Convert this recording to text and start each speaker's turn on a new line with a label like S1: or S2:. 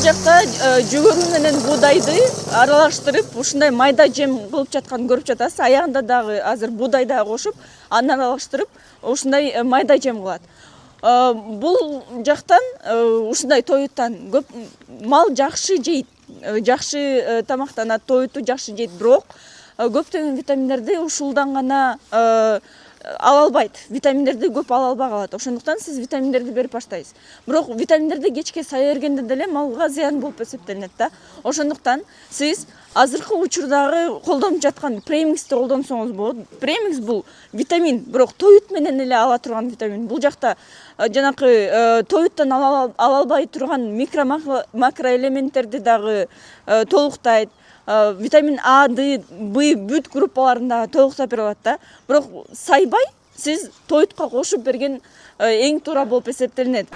S1: жакта жүгөрү менен буудайды аралаштырып ушундай майда жем кылып жатканын көрүп жатасыз. Аягында дагы азыр буудай дагы кошуп, аны аралаштырып ушундай майда жем кылат. Бул жактан ушундай тоюттан көп мал жакшы жейт, жакшы тамактанат, тоютту жакшы жейт, бирок көптөгөн витаминдерди ушулдан гана ала албайт. Витаминдерди көп ала албай калат. Ошондуктан сиз витаминдерди берип баштайсыз. Бирок витаминдерди кечке сая бергенде деле малга зыян болуп эсептелинет да. Ошондуктан сиз азыркы учурдагы колдонуп жаткан премиксти колдонсоңуз болот. Премикс бул витамин, бирок тоют менен эле ала турган витамин. Бул жакта жанакы тоюттан ала албай турган макроэлементтерди дагы толуктайт. Витамин А, Д, Б, бүт группаларында толуктап бере алат да. Бирок сайбай сиз тоютка кошуп берген эң туура болуп эсептелинет.